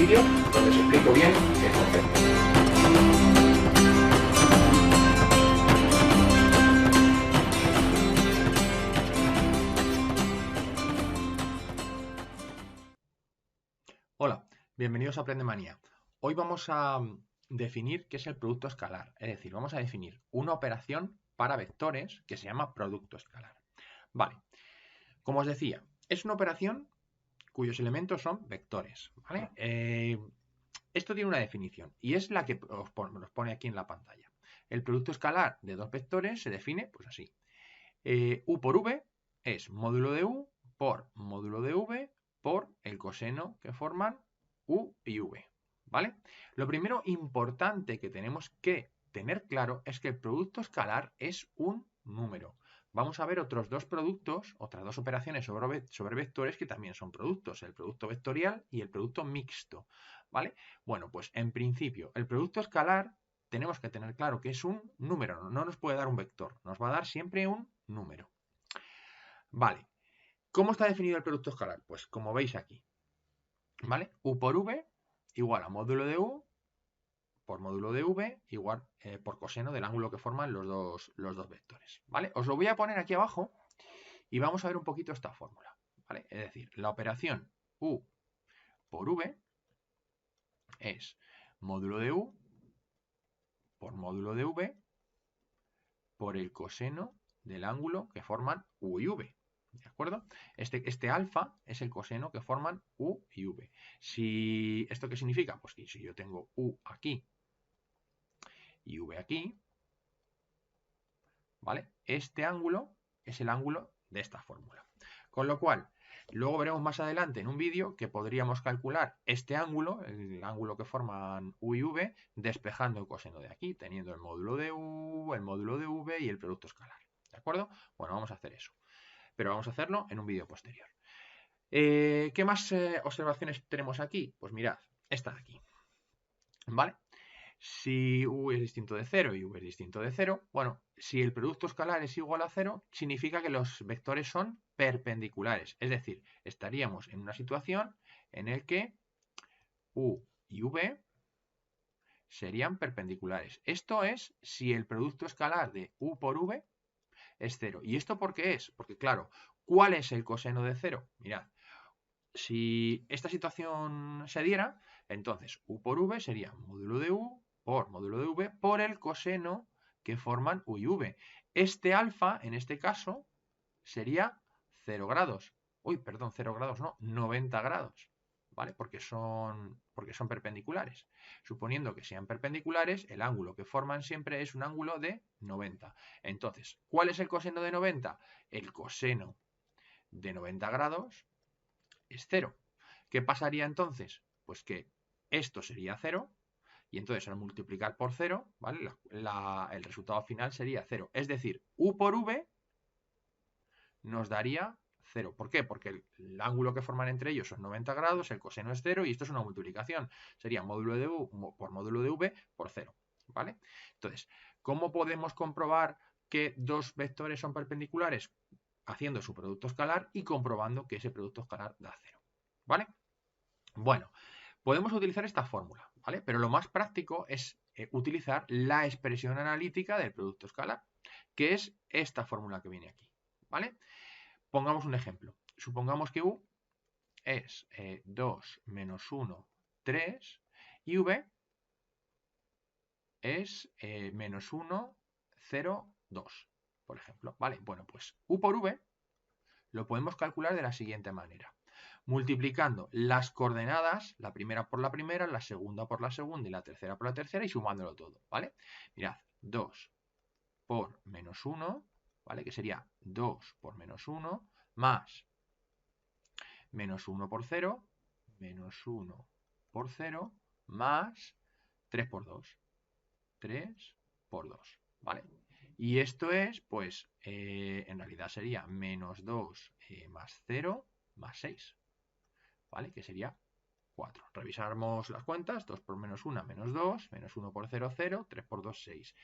vídeo donde os explico bien el concepto. Hola, bienvenidos a Aprendemanía. Hoy vamos a definir qué es el producto escalar, es decir, vamos a definir una operación para vectores que se llama producto escalar. Vale, como os decía, es una operación cuyos elementos son vectores, ¿vale? Esto tiene una definición y es la que nos pone aquí en la pantalla. El producto escalar de dos vectores se define pues así. U por V es módulo de U por módulo de V por el coseno que forman U y V, ¿vale? Lo primero importante que tenemos que tener claro es que el producto escalar es un número. Vamos a ver otros dos productos, otras dos operaciones sobre vectores que también son productos, el producto vectorial y el producto mixto, ¿vale? Bueno, pues en principio, el producto escalar tenemos que tener claro que es un número, no nos puede dar un vector, nos va a dar siempre un número. Vale, ¿cómo está definido el producto escalar? Pues como veis aquí, ¿vale? U por V igual a módulo de U por módulo de V igual por coseno del ángulo que forman los dos vectores, ¿vale? Os lo voy a poner aquí abajo y vamos a ver un poquito esta fórmula, ¿vale? Es decir, la operación U por V es módulo de U por módulo de V por el coseno del ángulo que forman U y V. ¿De acuerdo? Este alfa es el coseno que forman U y V. ¿Esto qué significa? Pues que si yo tengo U aquí y V aquí, ¿vale? Este ángulo es el ángulo de esta fórmula. Con lo cual, luego veremos más adelante en un vídeo que podríamos calcular este ángulo, el ángulo que forman U y V, despejando el coseno de aquí, teniendo el módulo de U, el módulo de V y el producto escalar. ¿De acuerdo? Bueno, vamos a hacer eso. Pero vamos a hacerlo en un vídeo posterior. ¿Qué más observaciones tenemos aquí? Pues mirad, esta de aquí. ¿Vale? Si U es distinto de 0 y V es distinto de 0, bueno, si el producto escalar es igual a 0, significa que los vectores son perpendiculares. Es decir, estaríamos en una situación en la que U y V serían perpendiculares. Esto es si el producto escalar de U por V es 0. ¿Y esto por qué es? Porque claro, ¿cuál es el coseno de 0? Mirad, si esta situación se diera, entonces U por V sería módulo de U por módulo de V por el coseno que forman U y V. Este alfa, en este caso, sería 0 grados. Uy, perdón, 0 grados no, 90 grados. ¿Vale? Porque son perpendiculares. Suponiendo que sean perpendiculares, el ángulo que forman siempre es un ángulo de 90. Entonces, ¿cuál es el coseno de 90? El coseno de 90 grados es 0. ¿Qué pasaría entonces? Pues que esto sería 0 y entonces al multiplicar por 0, ¿vale? El resultado final sería 0. Es decir, U por V nos daría 0. ¿Por qué? Porque el ángulo que forman entre ellos son 90 grados, el coseno es 0 y esto es una multiplicación. Sería módulo de U por módulo de V por 0. ¿Vale? Entonces, ¿cómo podemos comprobar que dos vectores son perpendiculares? Haciendo su producto escalar y comprobando que ese producto escalar da 0. ¿Vale? Bueno, podemos utilizar esta fórmula, ¿vale? Pero lo más práctico es utilizar la expresión analítica del producto escalar, que es esta fórmula que viene aquí, ¿vale? Pongamos un ejemplo. Supongamos que U es 2 menos 1, 3 y V es menos 1, 0, 2, por ejemplo, ¿vale? Bueno, pues U por V lo podemos calcular de la siguiente manera. Multiplicando las coordenadas, la primera por la primera, la segunda por la segunda y la tercera por la tercera y sumándolo todo, ¿vale? Mirad, 2 por menos 1, ¿vale? Que sería 2 por menos 1 más menos 1 por 0, menos 1 por 0 más 3 por 2. 3 por 2, ¿vale? Y esto es, pues, en realidad sería menos 2 más 0 más 6, ¿vale? Que sería 4. Revisamos las cuentas, 2 por menos 1, menos 2, menos 1 por 0, 0, 3 por 2, 6.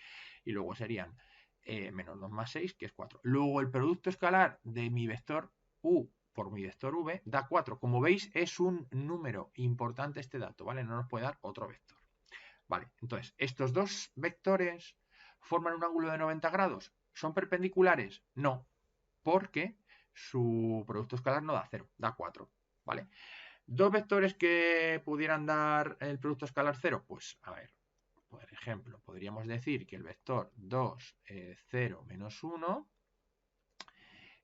Y luego serían menos 2 más 6, que es 4. Luego el producto escalar de mi vector U por mi vector v da 4. Como veis, es un número importante este dato, ¿vale? No nos puede dar otro vector. Vale, entonces, ¿estos dos vectores forman un ángulo de 90 grados? ¿Son perpendiculares? No, porque su producto escalar no da 0, da 4, ¿vale? ¿Dos vectores que pudieran dar el producto escalar 0? Pues, a ver, por ejemplo, podríamos decir que el vector 2, 0, menos 1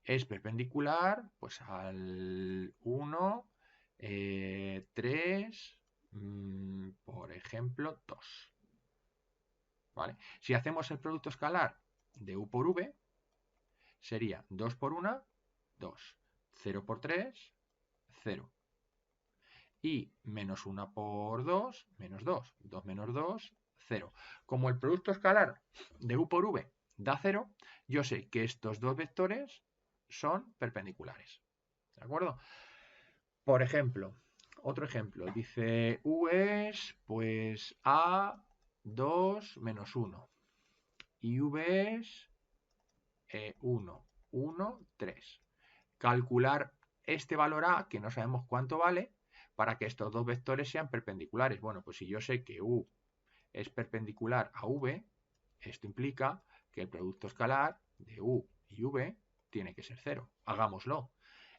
es perpendicular pues al 1, 3, por ejemplo, 2. ¿Vale? Si hacemos el producto escalar de u por v, sería 2 por 1, 2. 0 por 3, 0. Y menos 1 por 2, menos 2. 2 menos 2, 0. Como el producto escalar de u por v da 0, yo sé que estos dos vectores son perpendiculares. ¿De acuerdo? Por ejemplo, otro ejemplo, dice u es pues a 2 menos 1 y v es 1, 1, 3. Calcular este valor a, que no sabemos cuánto vale, para que estos dos vectores sean perpendiculares. Bueno, pues si yo sé que u es perpendicular a v, esto implica que el producto escalar de u y v tiene que ser 0. Hagámoslo.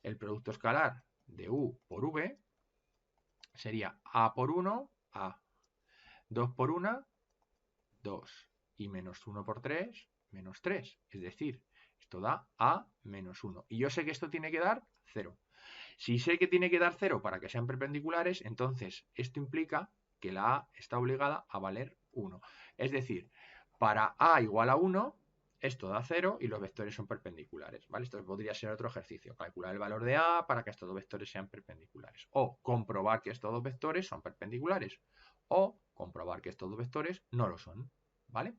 El producto escalar de u por v sería a por 1, a. 2 por 1, 2. Y menos 1 por 3, menos 3. Es decir, esto da a menos 1. Y yo sé que esto tiene que dar 0. Si sé que tiene que dar 0 para que sean perpendiculares, entonces esto implica que la a está obligada a valer 1. Es decir, para a igual a 1, esto da 0 y los vectores son perpendiculares. ¿Vale? Esto podría ser otro ejercicio. Calcular el valor de a para que estos dos vectores sean perpendiculares. O comprobar que estos dos vectores son perpendiculares. O comprobar que estos dos vectores no lo son. ¿Vale?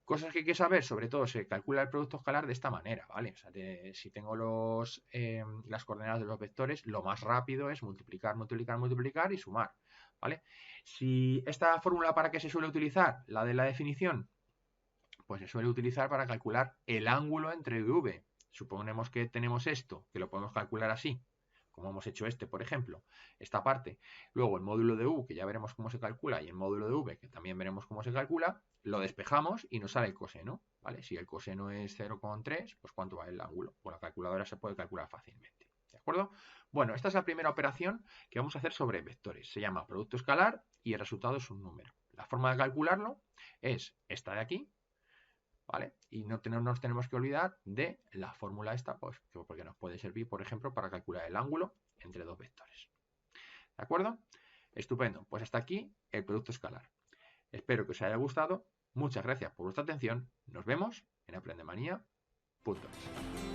Cosas que hay que saber, sobre todo se calcula el producto escalar de esta manera, ¿vale? O sea, si tengo las coordenadas de los vectores, lo más rápido es multiplicar, multiplicar, multiplicar y sumar, ¿vale? Si esta fórmula, ¿para qué se suele utilizar? La de la definición, pues se suele utilizar para calcular el ángulo entre v y v. Suponemos que tenemos esto, que lo podemos calcular así, como hemos hecho por ejemplo, esta parte. Luego el módulo de u, que ya veremos cómo se calcula, y el módulo de v, que también veremos cómo se calcula, lo despejamos y nos sale el coseno, ¿vale? Si el coseno es 0,3, pues ¿cuánto vale el ángulo? Con la calculadora se puede calcular fácilmente, ¿de acuerdo? Bueno, esta es la primera operación que vamos a hacer sobre vectores. Se llama producto escalar y el resultado es un número. La forma de calcularlo es esta de aquí, ¿vale? Y no nos tenemos que olvidar de la fórmula esta, pues, porque nos puede servir, por ejemplo, para calcular el ángulo entre dos vectores. ¿De acuerdo? Estupendo. Pues hasta aquí el producto escalar. Espero que os haya gustado. Muchas gracias por vuestra atención. Nos vemos en aprendemanía.es.